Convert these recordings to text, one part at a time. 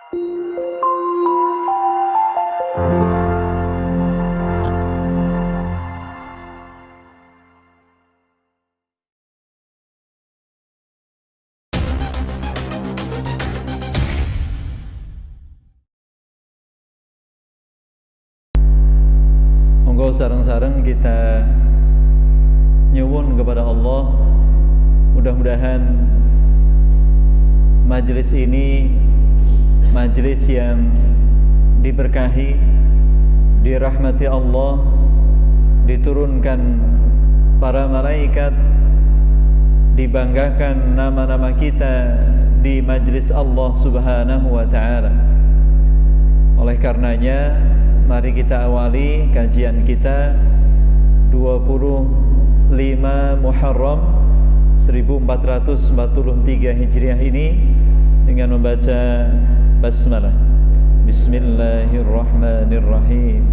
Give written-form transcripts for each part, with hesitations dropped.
Monggo sareng-sareng kita nyuwun kepada Allah, mudah-mudahan majelis ini majelis yang diberkahi, dirahmati Allah, diturunkan para malaikat, dibanggakan nama-nama kita di majelis Allah Subhanahu wa ta'ala. Oleh karenanya, mari kita awali kajian kita 25 Muharram 1443 Hijriah ini dengan membaca basmalah. Bismillahirrahmanirrahim.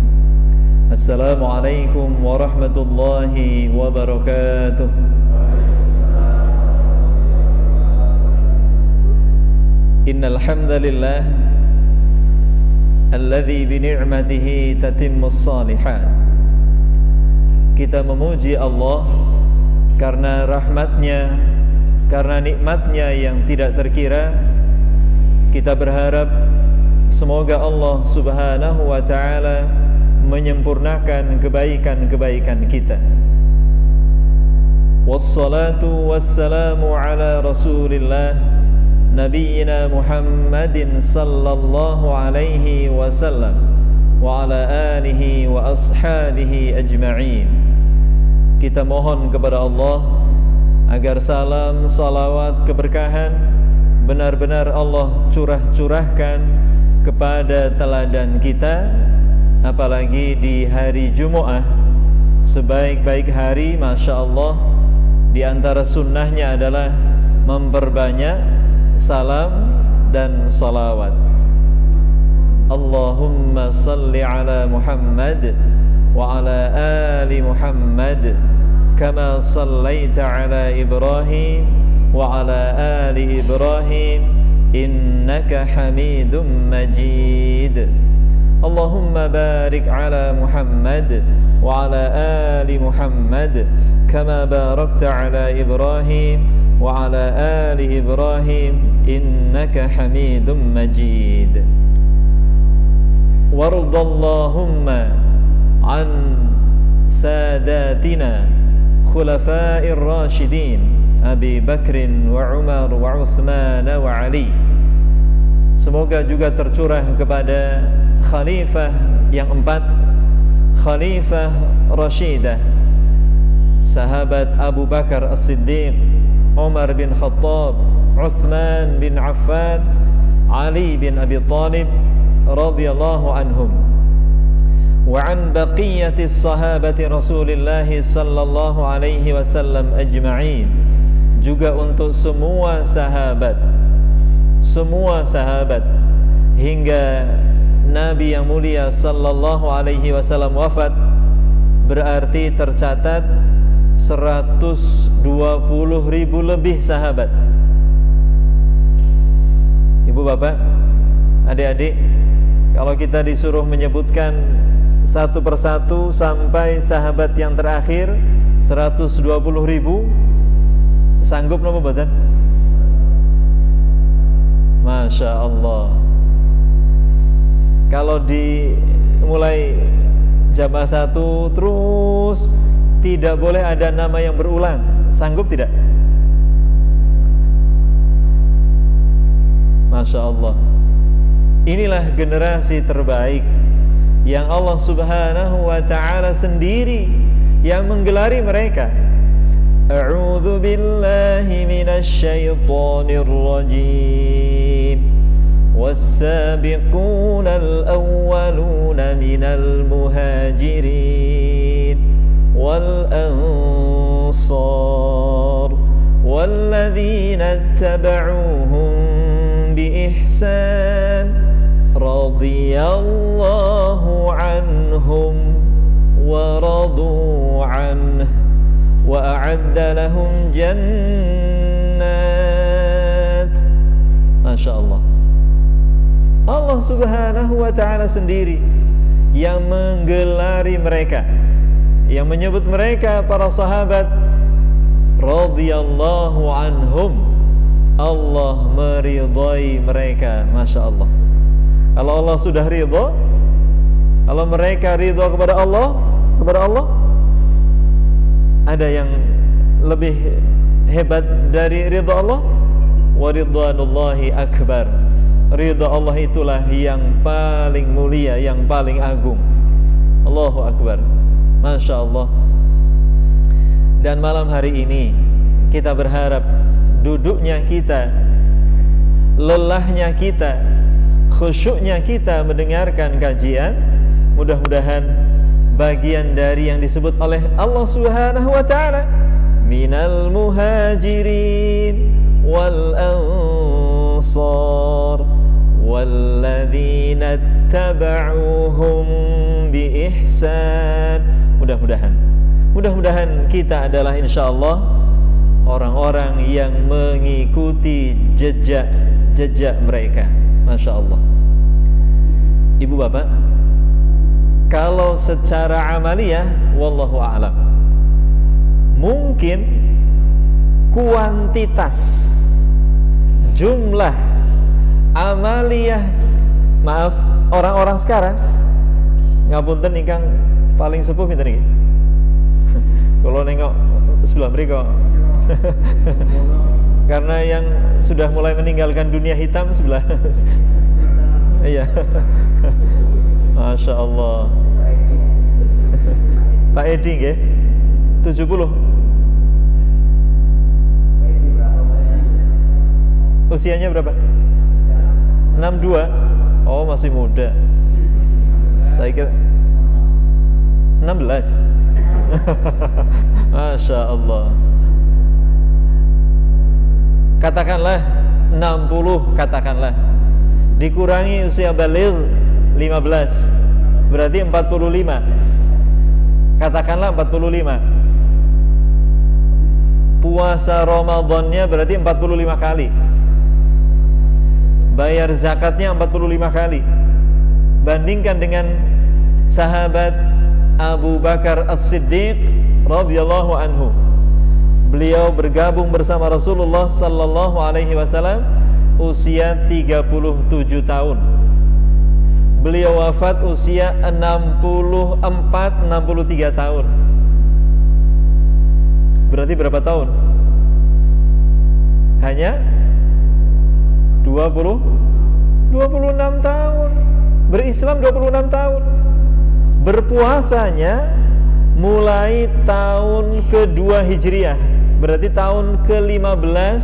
Assalamualaikum warahmatullahi wabarakatuh. Innal hamdalillah alladzi bi ni'matihi tatimmus shalihat. Kita memuji Allah karena rahmatnya, karena nikmatnya yang tidak terkira. Kita berharap semoga Allah Subhanahu wa ta'ala menyempurnakan kebaikan-kebaikan kita. Wassalatu wassalamu ala Rasulillah Nabiyyina Muhammadin sallallahu alaihi wasallam wa ala alihi wa ashabihi ajma'in. Kita mohon kepada Allah agar salam, salawat, keberkahan benar-benar Allah curahkan kepada teladan kita, apalagi di hari Jumu'ah, sebaik-baik hari. Masya Allah, di antara sunnahnya adalah memperbanyak salam dan salawat. Allahumma salli ala Muhammad wa ala ali Muhammad kama sallaita ala Ibrahim wa ala ali Ibrahim innaka Hamidum Majid. Allahumma barik ala Muhammad wa ala ali Muhammad kama barakta ala Ibrahim wa ala ali Ibrahim innaka Hamidum Majid. Wardallahumma an sadatina khulafa'ir rasyidin Abi Bakrin wa Umar wa Uthman wa Ali. Semoga juga tercurah kepada khalifah yang 4, Khalifah Rashidah, sahabat Abu Bakar As-Siddiq, Umar bin Khattab, Uthman bin Affan, Ali bin Abi Talib radhiyallahu anhum, wa an baqiyati sahabati Rasulillah sallallahu alaihi wasallam ajma'in. Juga untuk semua sahabat hingga Nabi yang mulia sallallahu alaihi wasallam wafat, berarti tercatat 120.000 lebih sahabat. Ibu bapak, adik-adik, kalau kita disuruh menyebutkan satu persatu sampai sahabat yang terakhir 120.000, sanggup napa mboten? Masya Allah. Kalau dimulai jamaah 1 terus tidak boleh ada nama yang berulang, sanggup tidak? Masya Allah. Inilah generasi terbaik yang Allah Subhanahu wa ta'ala sendiri yang menggelari mereka. A'udzu billahi minasy syaithanir rajim. Was-sabiqunal awwaluna minal muhajirin wal ansar walladzina ittaba'uuhum biihsan radhiyallahu anhum wa radu anhu wa a'adda lahum jannat. Masya Allah. Allah Subhanahu wa ta'ala sendiri yang menggelari mereka, yang menyebut mereka para sahabat radhiyallahu anhum. Allah meridhai mereka. Masya Allah. Kalau Allah sudah ridha, kalau mereka ridha kepada Allah, ada yang lebih hebat dari ridha Allah? Wa ridwanullahi akbar. Ridha Allah itulah yang paling mulia, yang paling agung. Allahu akbar. Masya Allah. Dan malam hari ini kita berharap duduknya kita, lelahnya kita, khusyuknya kita mendengarkan kajian, mudah-mudahan bagian dari yang disebut oleh Allah Subhanahu wa ta'ala, minal muhajirin wal ansar walladzina taba'uhum bi ihsan. Mudah-mudahan kita adalah insyaallah orang-orang yang mengikuti jejak mereka. Masya Allah. Ibu bapak, kalau secara amaliyah, wallahu a'lam, mungkin kuantitas jumlah amaliyah, maaf, orang-orang sekarang, ngapunten ingkang paling sepuh pinten iki. Kalau nengok sebelah mriko. Karena yang sudah mulai meninggalkan dunia hitam sebelah. Iya. Masya Allah. Pak Edi nggih? 70. Usianya berapa? 62. Oh, masih muda. Saya kira 16. Masya Allah. Katakanlah 60, katakanlah dikurangi usia baligh 15, berarti 45. Katakanlah 45. Puasa Ramadannya berarti 45 kali. Bayar zakatnya 45 kali. Bandingkan dengan sahabat Abu Bakar As-Siddiq radhiyallahu anhu. Beliau bergabung bersama Rasulullah sallallahu alaihi wasallam usia 37 tahun. Beliau wafat usia 63 tahun. Berarti berapa tahun? Hanya 26 tahun. Berislam 26 tahun. Berpuasanya mulai tahun kedua Hijriah, berarti tahun ke-15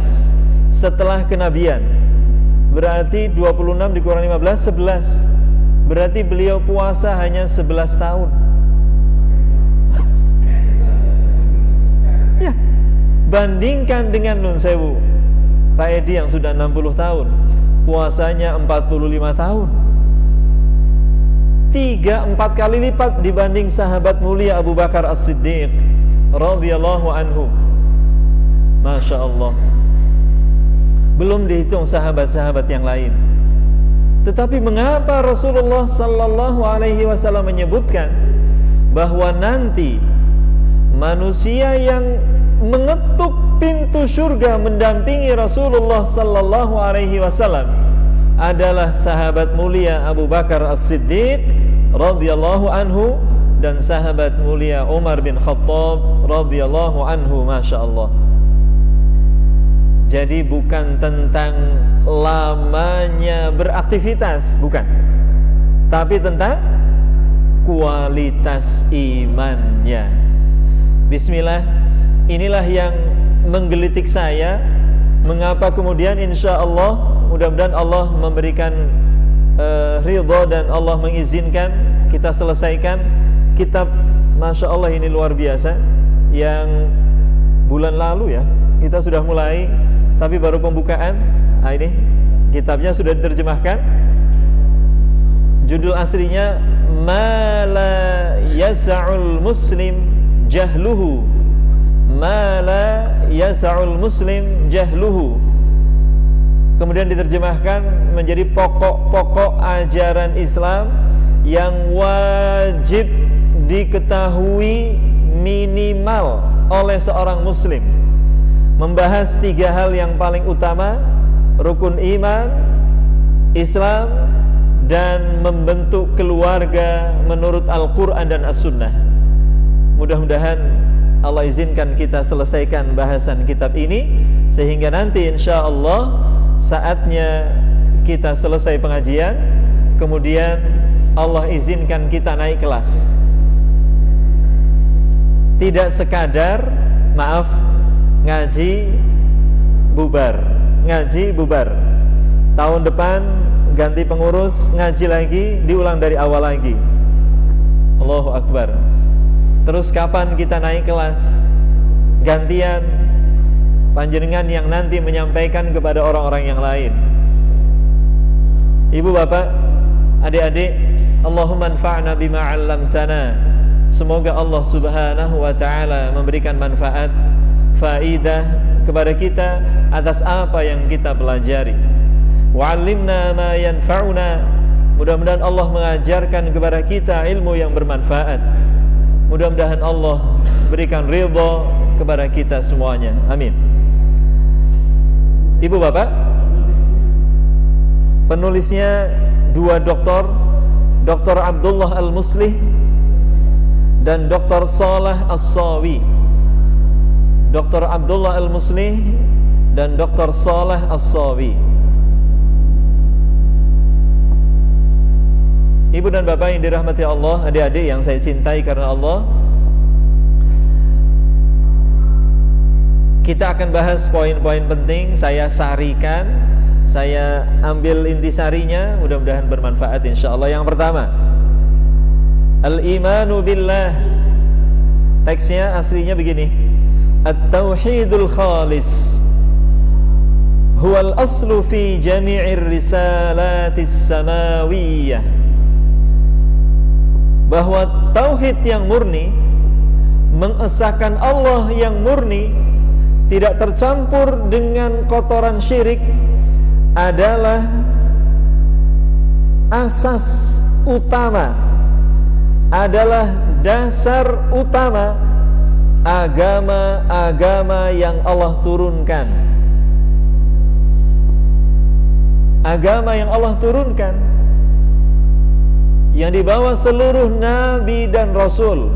setelah kenabian. Berarti 26 dikurang 15, 11. Berarti beliau puasa hanya 11 tahun. Ya, bandingkan dengan Nun Sewu Pak Edi yang sudah 60 tahun, puasanya 45 tahun. 3-4 kali lipat dibanding sahabat mulia Abu Bakar As-Siddiq radhiyallahu anhu. Masya Allah. Belum dihitung sahabat-sahabat yang lain. Tetapi mengapa Rasulullah sallallahu alaihi wasallam menyebutkan bahwa nanti manusia yang mengetuk pintu surga mendampingi Rasulullah sallallahu alaihi wasallam adalah sahabat mulia Abu Bakar As-Siddiq radhiyallahu anhu dan sahabat mulia Umar bin Khattab radhiyallahu anhu. Masya Allah. Jadi bukan tentang lamanya beraktivitas, bukan, tapi tentang kualitas imannya. Bismillah, inilah yang menggelitik saya. Mengapa kemudian insya Allah, mudah-mudahan Allah memberikan ridha dan Allah mengizinkan kita selesaikan kitab, Masya Allah ini luar biasa, yang bulan lalu ya kita sudah mulai, tapi baru pembukaan. Nah, ini kitabnya sudah diterjemahkan. Judul aslinya Ma la yasa'ul muslim jahluhu, Ma la yasa'ul muslim jahluhu. kemudian diterjemahkan menjadi pokok-pokok ajaran Islam yang wajib diketahui minimal oleh seorang muslim. Membahas 3 hal yang paling utama: rukun iman, Islam, dan membentuk keluarga menurut Al-Quran dan As-Sunnah. Mudah-mudahan Allah izinkan kita selesaikan bahasan kitab ini, sehingga nanti insya Allah saatnya kita selesai pengajian, kemudian Allah izinkan kita naik kelas. Tidak sekadar ngaji bubar, tahun depan ganti pengurus, ngaji lagi, diulang dari awal lagi. Allahu Akbar. Terus kapan kita naik kelas? Gantian panjenengan yang nanti menyampaikan kepada orang-orang yang lain. Ibu bapak, adik-adik, Allahumma anfa'na bima 'allamtana. Semoga Allah Subhanahu wa taala memberikan manfaat, faidah kepada kita atas apa yang kita pelajari. Wa'allimna ma yanfa'una. Mudah-mudahan Allah mengajarkan kepada kita ilmu yang bermanfaat. Mudah-mudahan Allah berikan ridha kepada kita semuanya. Amin. Ibu bapak, penulisnya 2 doktor, Dr. Abdullah Al-Muslih dan Dr. Saleh As-Sawi. Dr. Abdullah Al-Muslih dan Dr. Saleh As-Sawi. Ibu dan bapak yang dirahmati Allah, adik-adik yang saya cintai karena Allah, kita akan bahas poin-poin penting. Saya sarikan, saya ambil intisarinya, mudah-mudahan bermanfaat insyaallah. Yang pertama, al-imanu billah. Teksnya aslinya begini: at-tauhidul khalis huwal aslu fi jami'ir risalatis samawiyah. Bahwa tauhid yang murni, mengesahkan Allah yang murni, tidak tercampur dengan kotoran syirik, adalah asas utama, adalah dasar utama agama-agama yang Allah turunkan. Agama yang Allah turunkan, yang dibawa seluruh nabi dan rasul,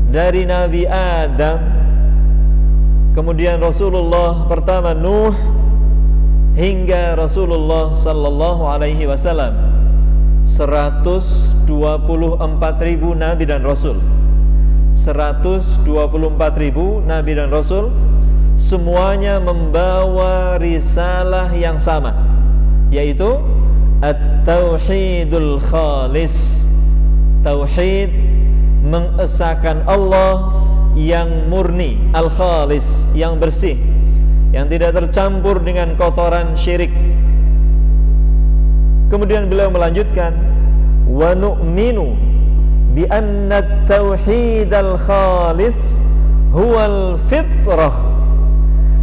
dari Nabi Adam, kemudian Rasulullah pertama Nuh, hingga Rasulullah sallallahu alaihi wasallam. 124.000 nabi dan rasul. 124.000 nabi dan rasul, semuanya membawa risalah yang sama, yaitu at-tauhidul khalis. Tauhid mengesahkan Allah yang murni, al-khalis, yang bersih, yang tidak tercampur dengan kotoran syirik. Kemudian beliau melanjutkan, wa nu'minu bi anna at-tauhidal khalis huwal fitrah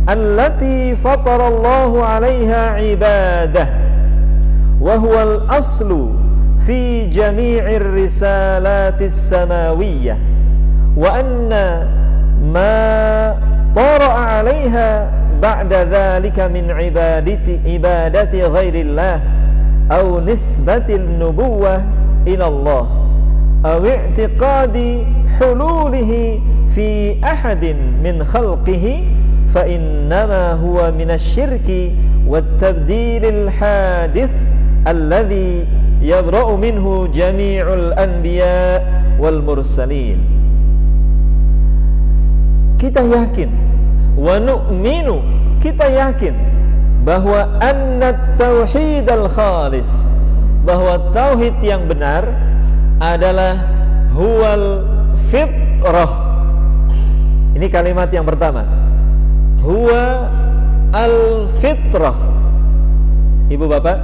allati fatarallahu 'alaiha ibadah wa huwal aslu fi jami'ir risalatis samawiyyah wa anna ma tara'a 'alaiha ba'da dhalika min ibadati ghairillah aw nisbatil nubuwwah ila Allah aw i'tiqadi hululihi fi ahadin min khalqihi fa innama huwa minasyirki wat tabdilil hadits alladhi yabra'u minhu jami'ul anbiya wal mursalin. Kita yakin, wa nu'minu, kita yakin bahwa annat tauhid al khalis, bahwa tauhid yang benar adalah huwal fitrah. Ini kalimat yang pertama, huwa al fitrah. Ibu bapak,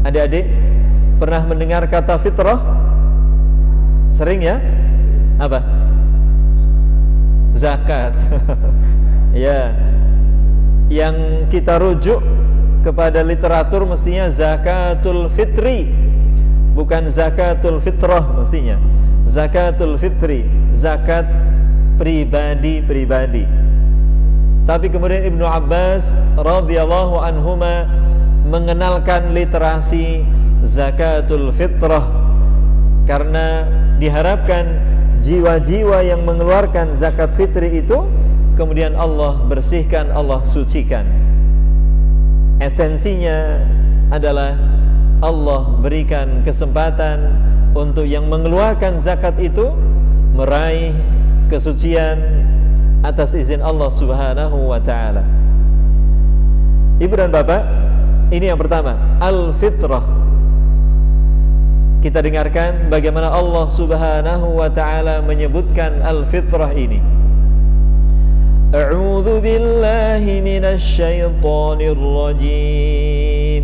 adik-adik, pernah mendengar kata fitrah? Sering ya? Apa? Zakat. Ya, yang kita rujuk kepada literatur mestinya zakatul fitri, bukan zakatul fitrah mestinya. Zakatul fitri, zakat pribadi-pribadi. Tapi kemudian Ibnu Abbas radhiyallahu anhuma mengenalkan literasi zakatul fitrah, karena diharapkan jiwa-jiwa yang mengeluarkan zakat fitri itu kemudian Allah bersihkan, Allah sucikan. Esensinya adalah Allah berikan kesempatan untuk yang mengeluarkan zakat itu meraih kesucian atas izin Allah Subhanahu wa ta'ala. Ibu dan Bapak, ini yang pertama, al-fitrah. Kita dengarkan bagaimana Allah Subhanahu wa ta'ala menyebutkan al-fitrah ini. A'udzu billahi minasy syaithanir rajim.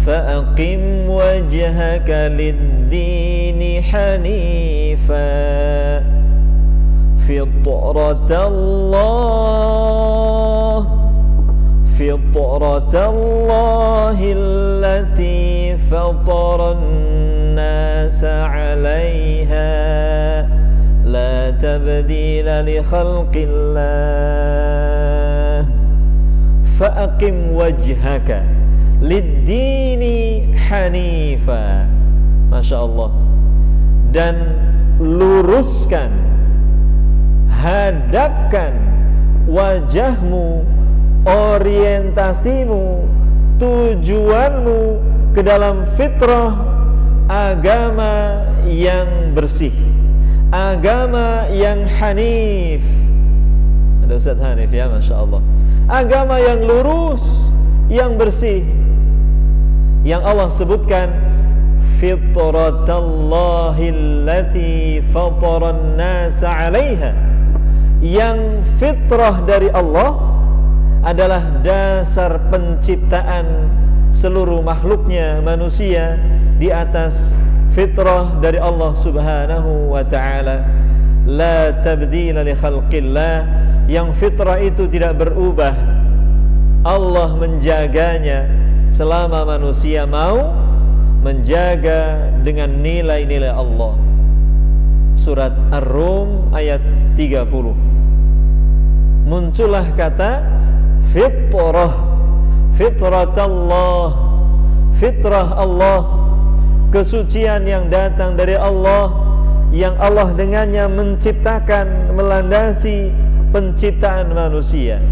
Fa'aqim wajhaka lid-dini hanifa fitratallahi allati fataran nasa 'alaiha la tabdila li khalqillah fa'aqim wajhaka lid-dini hanifa. Masya Allah. Dan luruskan, hadapkan wajahmu, orientasimu, tujuanmu ke dalam fitrah agama yang bersih, agama yang hanif. Ada Ustaz Hanif ya, Masya Allah. Agama yang lurus, yang bersih, yang Allah sebutkan fitratallahi allati fataran nasa 'alaiha. Yang fitrah dari Allah adalah dasar penciptaan seluruh makhluknya, manusia, di atas fitrah dari Allah Subhanahu wa ta'ala. La tabdila li khalqillah. Yang fitrah itu tidak berubah, Allah menjaganya selama manusia mau menjaga dengan nilai-nilai Allah. Surat Ar-Rum ayat 30. Muncullah kata fitrah, fitratallah, fitrah Allah, kesucian yang datang dari Allah, yang Allah dengannya menciptakan, melandasi penciptaan manusia.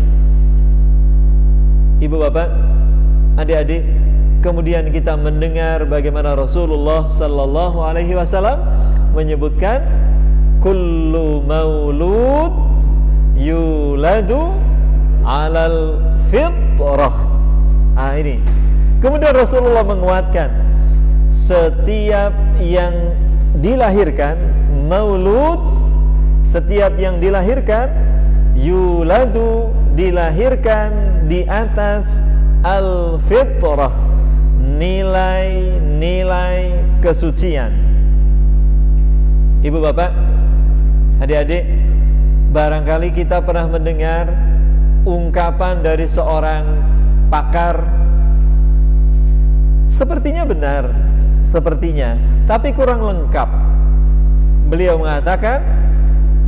Ibu bapak, adik-adik, kemudian kita mendengar bagaimana Rasulullah sallallahu alaihi wasallam menyebutkan kullu maulud yuladu alal fitrah. Ini. Kemudian Rasulullah menguatkan setiap yang dilahirkan, maulud, setiap yang dilahirkan, yuladu, dilahirkan di atas al-fitrah, nilai-nilai kesucian. Ibu bapak, adik-adik, barangkali kita pernah mendengar ungkapan dari seorang pakar, sepertinya benar, sepertinya, tapi kurang lengkap. Beliau mengatakan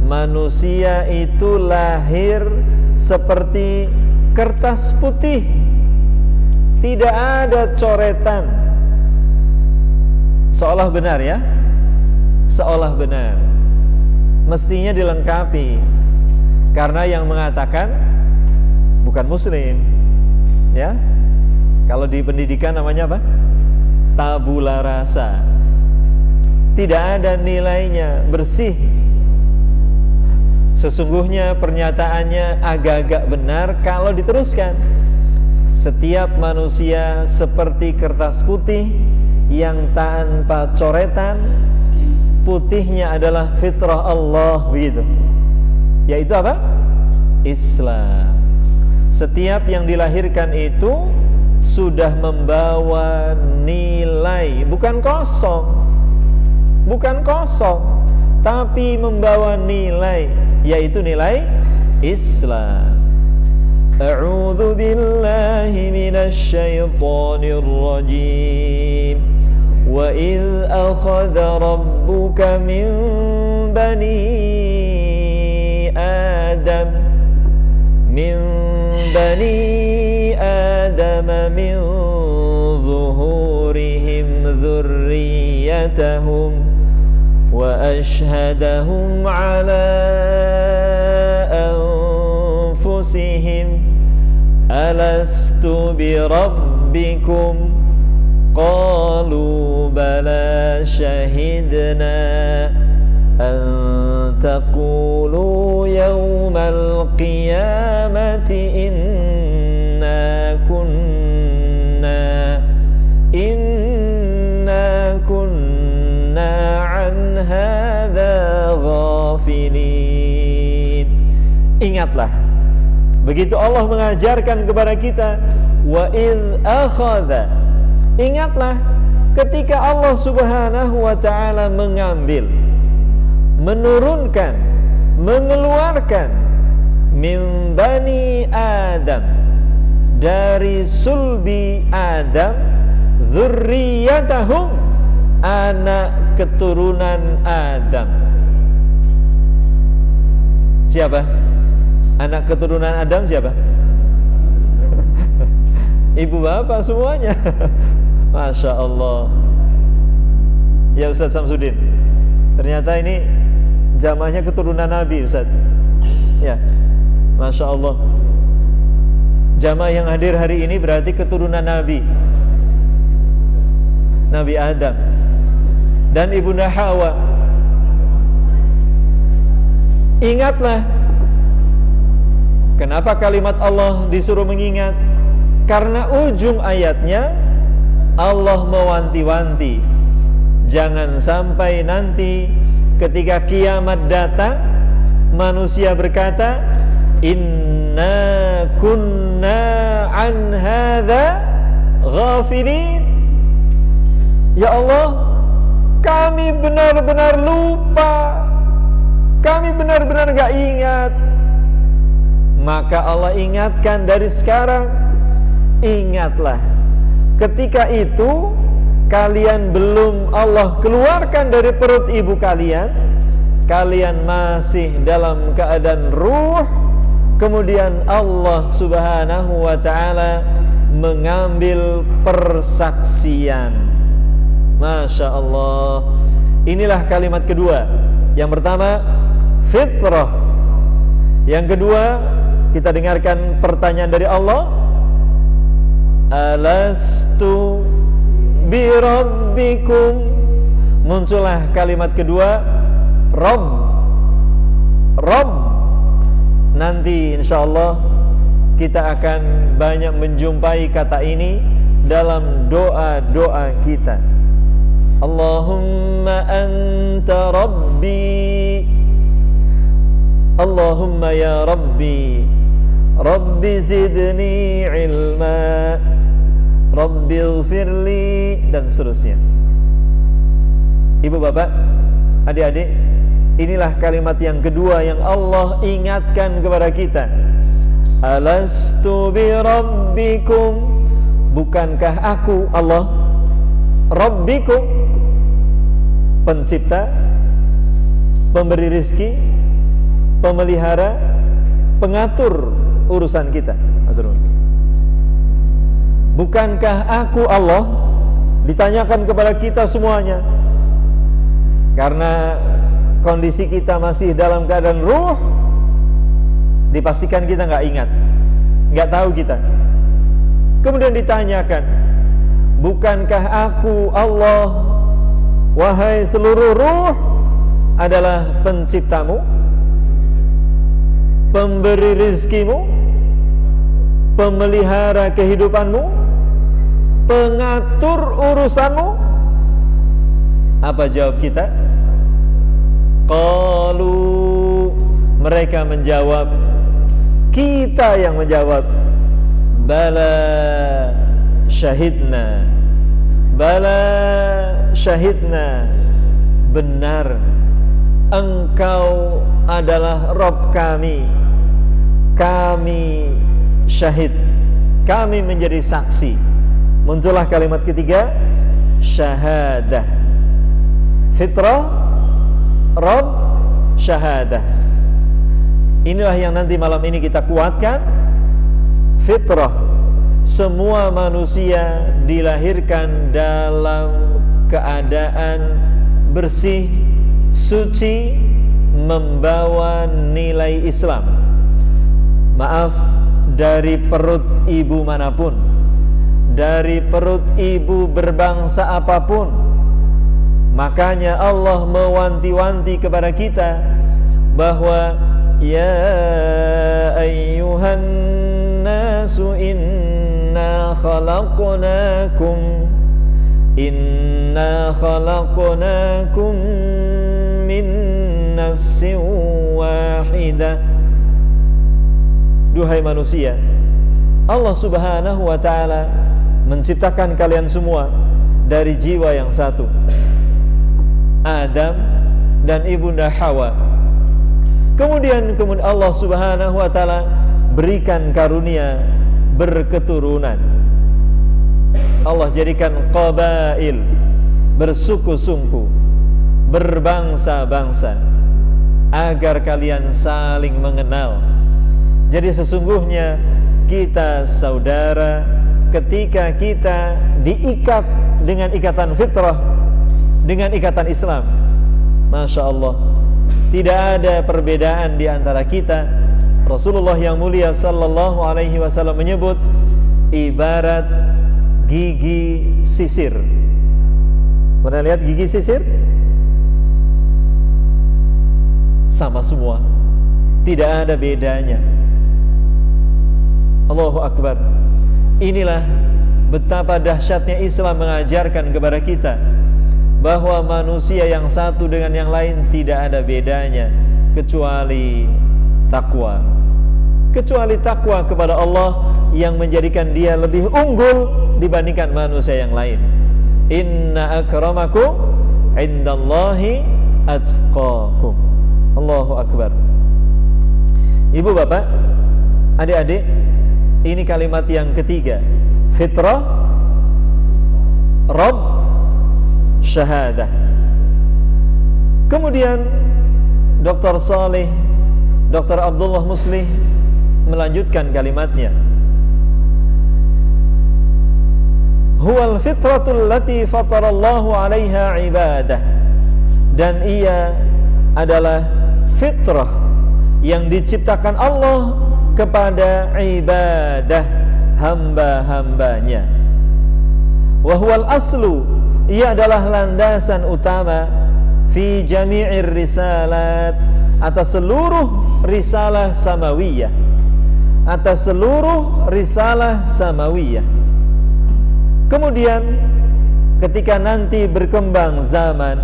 manusia itu lahir seperti kertas putih, tidak ada coretan. Seolah benar ya, seolah benar. Mestinya dilengkapi, karena yang mengatakan bukan muslim ya. Kalau di pendidikan namanya apa? Tabula rasa. Tidak ada nilainya, bersih. Sesungguhnya pernyataannya agak-agak benar kalau diteruskan. Setiap manusia seperti kertas putih yang tanpa coretan, putihnya adalah fitrah Allah, begitu. Yaitu apa? Islam. Setiap yang dilahirkan itu sudah membawa nilai, bukan kosong, bukan kosong, tapi membawa nilai, yaitu nilai Islam. A'udzu billahi minasy syaithanir rajim. Wa idz akhadha rabbuka min bani Adam min min zuhurihim dzurriyyatahum wa ashhadahum ala anfusihim alastu bi rabbikum qalu bala shahidna an taqulu yawmal qiyamati inna kunna an hadza ghafilin. Ingatlah, begitu Allah mengajarkan kepada kita, wa idz akhadha, ingatlah ketika Allah Subhanahu wa ta'ala mengambil, menurunkan, mengeluarkan min bani Adam, dari sulbi Adam, dzurriyyatahum, anak keturunan Adam. Siapa? Anak keturunan Adam siapa? Ibu bapak semuanya. Masya Allah. Ya Ustaz Samsudin, ternyata ini jamaahnya keturunan Nabi Ustaz. Ya, Masya Allah. Jamaah yang hadir hari ini berarti keturunan Nabi Adam dan Ibunda Hawa. Ingatlah. Kenapa kalimat Allah disuruh mengingat? Karena ujung ayatnya Allah mewanti-wanti, jangan sampai nanti ketika kiamat datang manusia berkata, inna kunna an hadza ghafilin. Ya Allah, kami benar-benar lupa, kami benar-benar gak ingat. Maka Allah ingatkan dari sekarang, ingatlah ketika itu kalian belum Allah keluarkan dari perut ibu kalian, kalian masih dalam keadaan ruh. Kemudian Allah Subhanahu wa ta'ala mengambil persaksian. Masya Allah. Inilah kalimat kedua. Yang pertama, fitrah. Yang kedua, kita dengarkan pertanyaan dari Allah, alastu bi rabbikum. Muncullah kalimat kedua, Rabb. Nanti insyaallah kita akan banyak menjumpai kata ini dalam doa-doa kita. Allahumma anta rabbi, Allahumma ya rabbi, rabbi zidni ilma, rabbi ighfirli, dan seterusnya. Ibu bapak, adik-adik, inilah kalimat yang kedua yang Allah ingatkan kepada kita. Alastu bi rabbikum, bukankah aku Allah Rabbikum, pencipta, pemberi rizki, pemelihara, pengatur urusan kita. Bukankah aku Allah? Ditanyakan kepada kita semuanya, karena kondisi kita masih dalam keadaan ruh. Dipastikan kita gak ingat, gak tahu kita. Kemudian ditanyakan, bukankah aku Allah, wahai seluruh ruh, adalah penciptamu, pemberi rizkimu, pemelihara kehidupanmu, pengatur urusanmu? Apa jawab kita? Qalu, mereka menjawab, kita yang menjawab, bala syahidna, bala syahidna, benar engkau adalah Rabb kami, kami syahid, kami menjadi saksi. Muncullah kalimat ketiga, syahadah. Fitrah, Rabb, syahadah. Inilah yang nanti malam ini kita kuatkan. Fitrah, semua manusia dilahirkan dalam keadaan bersih, suci, membawa nilai Islam. Maaf, dari perut ibu manapun, dari perut ibu berbangsa apapun. Makanya Allah mewanti-wanti kepada kita bahwa ya ayyuhan nasu inna khalaqnakum min nafsin wahidah. Duhai manusia, Allah Subhanahu wa ta'ala menciptakan kalian semua dari jiwa yang satu, Adam dan ibunda Hawa. Kemudian Allah Subhanahu wa ta'ala berikan karunia berketurunan. Allah jadikan qabail, bersuku-suku, berbangsa-bangsa, agar kalian saling mengenal. Jadi sesungguhnya kita saudara ketika kita diikat dengan ikatan fitrah, dengan ikatan Islam. Masya Allah, tidak ada perbedaan di antara kita. Rasulullah yang mulia sallallahu alaihi wasallam menyebut ibarat gigi sisir. Pernah lihat gigi sisir? Sama semua, tidak ada bedanya. Allahu Akbar. Inilah betapa dahsyatnya Islam mengajarkan kepada kita bahwa manusia yang satu dengan yang lain tidak ada bedanya kecuali takwa. Kecuali takwa kepada Allah yang menjadikan dia lebih unggul dibandingkan manusia yang lain. Inna akramakum indallahi atqakum. Allahu Akbar. Ibu bapak, adik-adik, ini kalimat yang ketiga. Fitrah, Rabb, syahadah. Kemudian Dr. Saleh, Dr. Abdullah Muslih melanjutkan kalimatnya. Huwal fitratul lati fatarallahu 'alaiha ibadah. Dan ia adalah fitrah yang diciptakan Allah kepada ibadah hamba-hambanya. Wa huwal aslu, ia adalah landasan utama fi jami'ir risalat, atas seluruh risalah samawiyah, atas seluruh risalah samawiyah. Kemudian ketika nanti berkembang zaman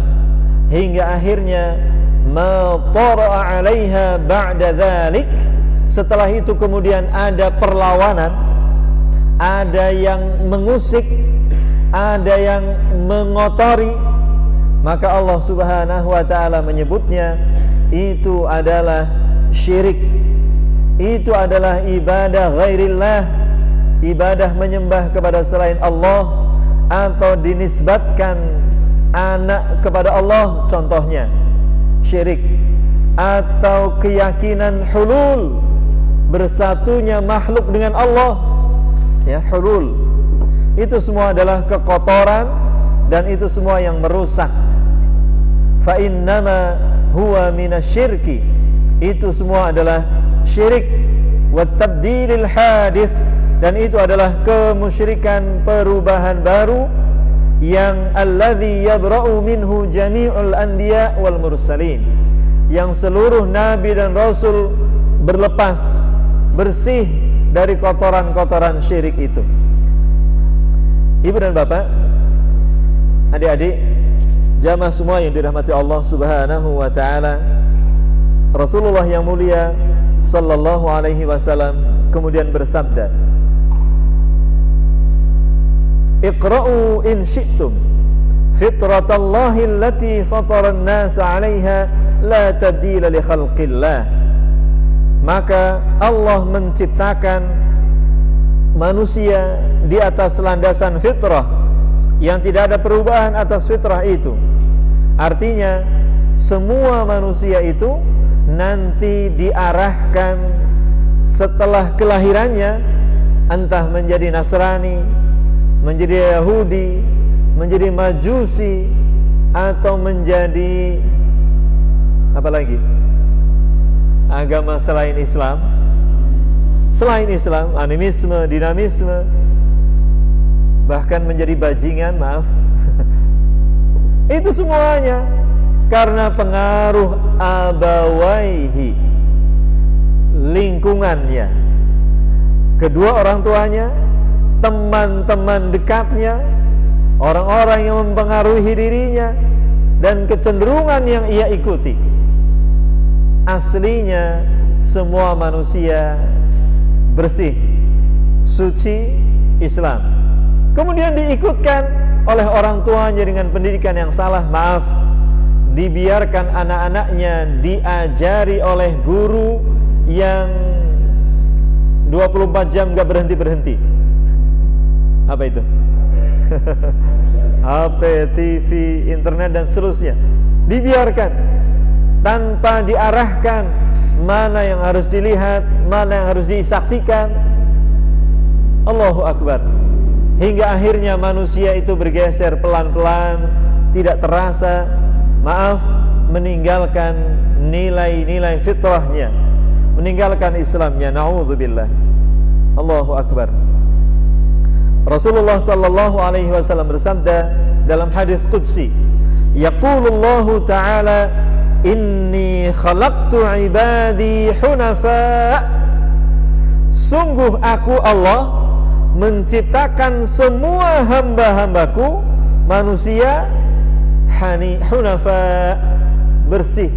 hingga akhirnya ma tara'a 'alaiha ba'da dzalik, setelah itu kemudian ada perlawanan, ada yang mengusik, ada yang mengotori, maka Allah Subhanahu wa ta'ala menyebutnya itu adalah syirik, itu adalah ibadah ghairillah, ibadah menyembah kepada selain Allah, atau dinisbatkan anak kepada Allah, contohnya syirik, atau keyakinan hulul, bersatunya makhluk dengan Allah, ya, hulul. Itu semua adalah kekotoran dan itu semua yang merusak. Fa innama huwa minasyirki, itu semua adalah syirik. Wa tabdilil hadis, dan itu adalah kemusyrikan, perubahan baru yang alladzi yabra'u minhu jami'ul anbiya wal mursalin, yang seluruh nabi dan rasul berlepas, bersih dari kotoran-kotoran syirik itu. Ibu dan bapak, adik-adik, jamaah semua yang dirahmati Allah Subhanahu wa ta'ala, Rasulullah yang mulia sallallahu alaihi wasallam kemudian bersabda, Iqra'u in syi'tum fitratallahi allati fataran nasa 'alaiha la tabdila li khalqillah. Maka Allah menciptakan manusia di atas landasan fitrah, yang tidak ada perubahan atas fitrah itu. Artinya semua manusia itu nanti diarahkan setelah kelahirannya, entah menjadi Nasrani, menjadi Yahudi, menjadi Majusi, atau menjadi apa lagi? Agama selain Islam. Selain Islam, animisme, dinamisme, bahkan menjadi bajingan, maaf. Itu semuanya karena pengaruh abawaihi, lingkungannya, kedua orang tuanya, teman-teman dekatnya, orang-orang yang mempengaruhi dirinya, dan kecenderungan yang ia ikuti. Aslinya semua manusia bersih, suci, Islam. Kemudian diikutkan oleh orang tuanya dengan pendidikan yang salah, maaf, dibiarkan anak-anaknya diajari oleh guru yang 24 jam gak berhenti-berhenti. Apa itu? HP, TV, internet dan seterusnya. Dibiarkan tanpa diarahkan mana yang harus dilihat, mana yang harus disaksikan. Allahu Akbar. Hingga akhirnya manusia itu bergeser pelan-pelan, tidak terasa, maaf, meninggalkan nilai-nilai fitrahnya, meninggalkan Islamnya. Na'udzubillah. Allahu Akbar. Rasulullah sallallahu alaihi wasallam bersabda dalam hadis qudsi, yaqulullahu ta'ala, inni khalaqtu ibadi hunafa. Sungguh aku Allah menciptakan semua hamba-hambaku manusia hunafa, bersih,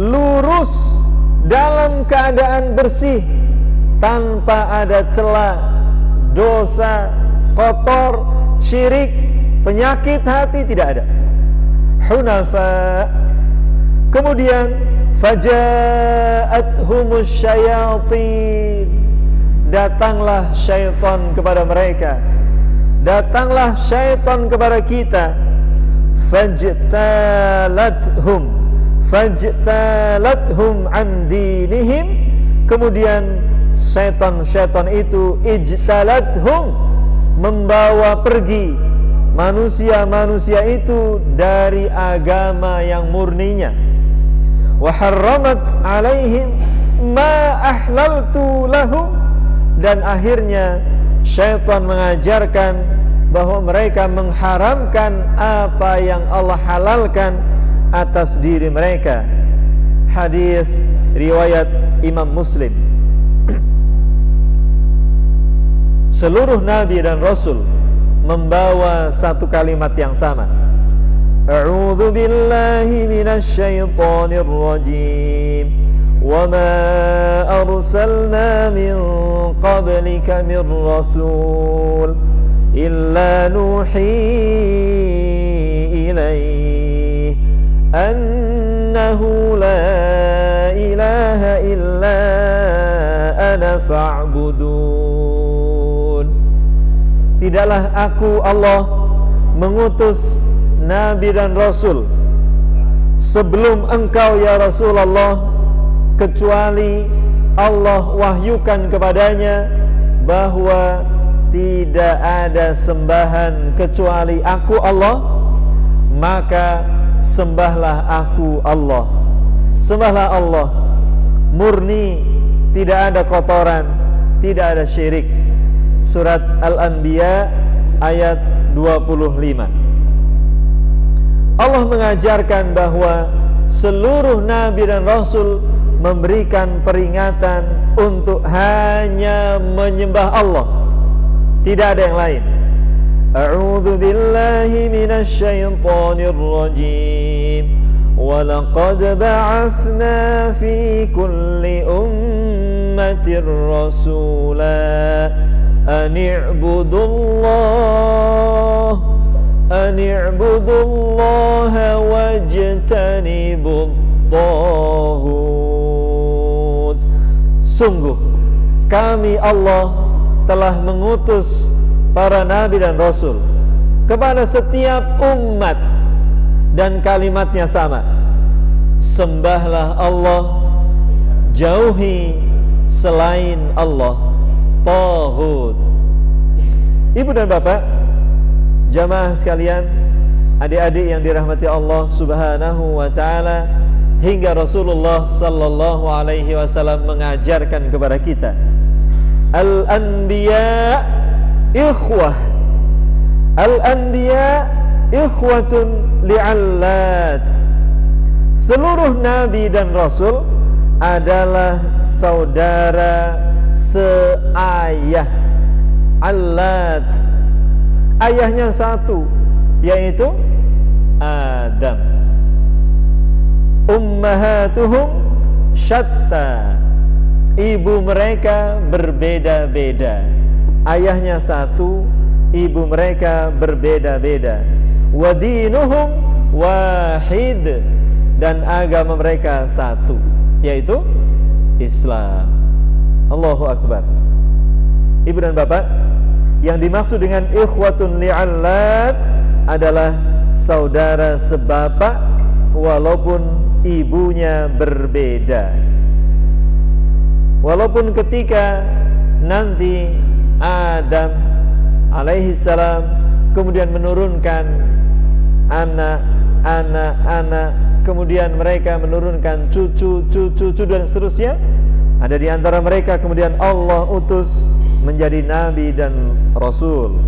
lurus, dalam keadaan bersih, tanpa ada celah, dosa, kotor, syirik, penyakit hati, tidak ada. Hunafa. Kemudian faja'athumus syayatin, datanglah syaitan kepada mereka, datanglah syaitan kepada kita. Fajtalathum an dinihim. Kemudian syaitan itu ijtalathum, membawa pergi manusia-manusia itu dari agama yang murninya. Wa harramat alaihim ma ahlaltu lahum, dan akhirnya syaitan mengajarkan bahwa mereka mengharamkan apa yang Allah halalkan atas diri mereka. Hadis riwayat Imam Muslim. Seluruh nabi dan rasul membawa satu kalimat yang sama. A'udzu billahi minasy syaithanir rajim. Wa ma arsalna min qablika min rasul illa nuhi ilaihi annahu la ilaha illa ana fa'budun. Tidaklah aku Allah mengutus nabi dan rasul sebelum engkau ya Rasulullah, kecuali Allah wahyukan kepadanya bahwa tidak ada sembahan kecuali aku Allah, maka sembahlah aku Allah. Sembahlah Allah murni, tidak ada kotoran, tidak ada syirik. Surat Al-Anbiya ayat 25. Allah mengajarkan bahwa seluruh nabi dan rasul memberikan peringatan untuk hanya menyembah Allah, tidak ada yang lain. A'udzu billahi minasy syaithanir rajim. Wa laqad ba'atsna fi kulli ummatin rasula an i'budullaha wajtanibut taghut. Sungguh kami Allah telah mengutus para nabi dan rasul kepada setiap umat, dan kalimatnya sama: sembahlah Allah, jauhi selain Allah taghut. Ibu dan bapak, jamaah sekalian, adik-adik yang dirahmati Allah Subhanahu wa taala, hingga Rasulullah sallallahu alaihi wasallam mengajarkan kepada kita, al-anbiya ikhwah, al-anbiya ikhwatun li'allat. Seluruh nabi dan rasul adalah saudara seayah. Allat, ayahnya satu, yaitu Adam. Ummahatuhum syatta, ibu mereka berbeda-beda. Ayahnya satu, ibu mereka berbeda-beda. Wa dinuhum wahid, dan agama mereka satu, yaitu Islam. Allahu Akbar. Ibu dan bapak, yang dimaksud dengan ikhwatun li'allat adalah saudara sebapak walaupun ibunya berbeda. Walaupun ketika nanti Adam alaihi salam kemudian menurunkan anak, kemudian mereka menurunkan cucu dan seterusnya, ada di antara mereka kemudian Allah utus menjadi nabi dan rasul.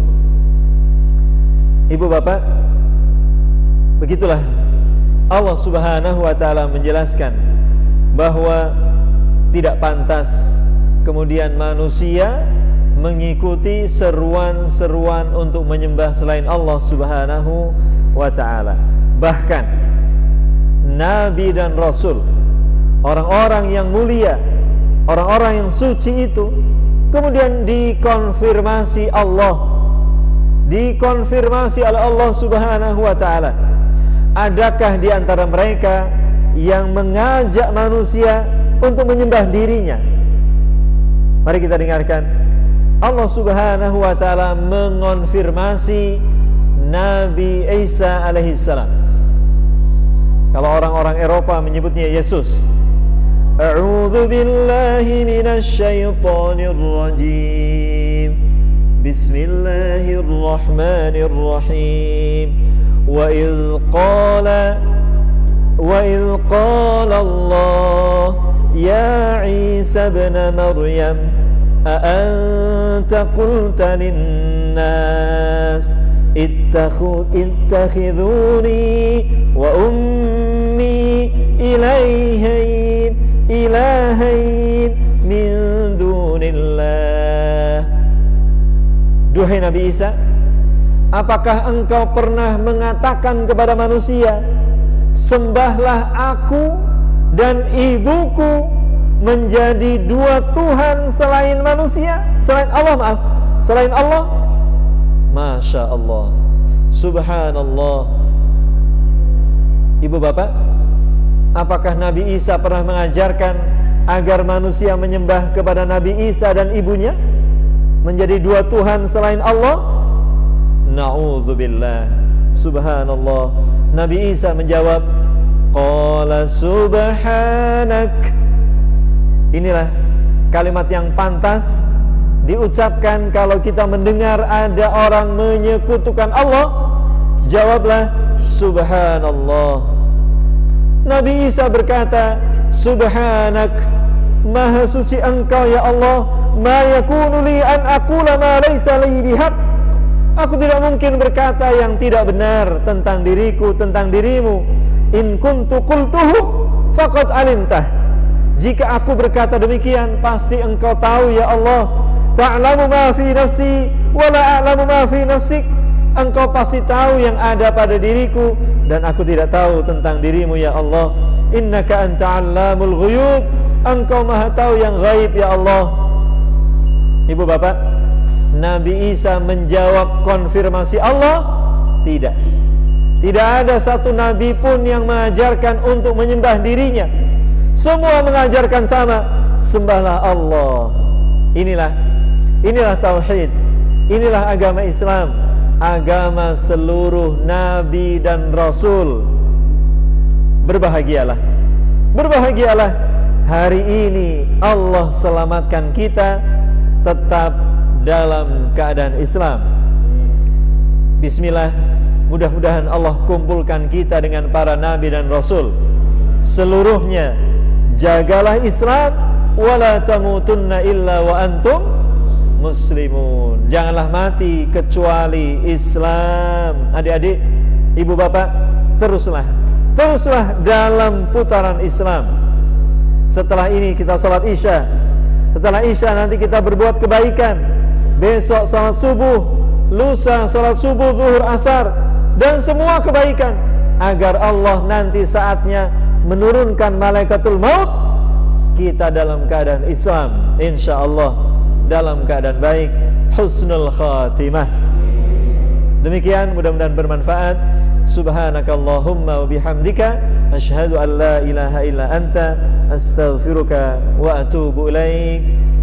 Ibu bapak, begitulah Allah Subhanahu wa taala menjelaskan bahwa tidak pantas kemudian manusia mengikuti seruan-seruan untuk menyembah selain Allah Subhanahu wa taala. Bahkan nabi dan rasul, orang-orang yang mulia, orang-orang yang suci itu kemudian dikonfirmasi Allah, dikonfirmasi oleh Allah Subhanahu wa taala. Adakah di antara mereka yang mengajak manusia untuk menyembah dirinya? Mari kita dengarkan. Allah Subhanahu wa taala mengonfirmasi Nabi Isa alaihi salam. Kalau orang-orang Eropa menyebutnya Yesus. A'udzu billahi minasy syaithanir rajim. Bismillahirrahmanirrahim. Wa idz qala Allah ya Isa ibn Maryam a anta qulta lin-nas ittakhidhuni wa ummi ilahain min dunillah. Duhai Nabi Isa, apakah engkau pernah mengatakan kepada manusia, sembahlah aku dan ibuku menjadi dua Tuhan selain manusia, selain Allah, selain Allah? Masya Allah, subhanallah. Ibu bapak, apakah Nabi Isa pernah mengajarkan agar manusia menyembah kepada Nabi Isa dan ibunya menjadi dua Tuhan selain Allah? Na'udzubillah, subhanallah. Nabi Isa menjawab, qala subhanak. Inilah kalimat yang pantas diucapkan kalau kita mendengar ada orang menyekutukan Allah. Jawablah subhanallah. Nabi Isa berkata, subhanak, maha suci engkau ya Allah, ma yakunu li an aqula ma laysa li bihaq. Aku tidak mungkin berkata yang tidak benar tentang diriku, tentang dirimu. In kuntu qultuhu faqad alimtah. Jika aku berkata demikian, pasti engkau tahu ya Allah. Ta'lamu ma fi nafsi wa la a'lamu ma fi nafsik. Engkau pasti tahu yang ada pada diriku dan aku tidak tahu tentang dirimu ya Allah. Innaka anta 'allamul ghuyub. Engkau maha tahu yang gaib ya Allah. Ibu bapak, Nabi Isa menjawab konfirmasi Allah? Tidak. Tidak ada satu nabi pun yang mengajarkan untuk menyembah dirinya. Semua mengajarkan sama, sembahlah Allah. Inilah Inilah tauhid, inilah agama Islam, agama seluruh nabi dan rasul. Berbahagialah, berbahagialah, hari ini Allah selamatkan kita tetap dalam keadaan Islam. Bismillah, mudah-mudahan Allah kumpulkan kita dengan para nabi dan rasul seluruhnya. Jagalah Islam, wala tamutunna illa wa antum muslimun. Janganlah mati kecuali Islam. Adik-adik, ibu bapak, teruslah dalam putaran Islam. Setelah ini kita salat Isya. Setelah Isya nanti kita berbuat kebaikan. Besok salat subuh, lusa salat subuh, zuhur, asar, dan semua kebaikan, agar Allah nanti saatnya menurunkan malaikatul maut, kita dalam keadaan Islam, insyaallah dalam keadaan baik, husnul khatimah. Demikian, mudah-mudahan bermanfaat. Subhanakallahumma wa bihamdika, asyhadu an la ilaha illa anta, astaghfiruka wa atubu ilaik.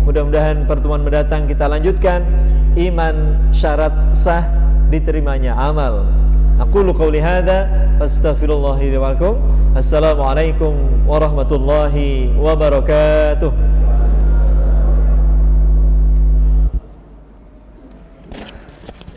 Mudah-mudahan pertemuan mendatang kita lanjutkan iman syarat sah diterimanya amal. Aqulu qawli hadza, astaghfirullahi li wa lakum. Assalamualaikum warahmatullahi wabarakatuh.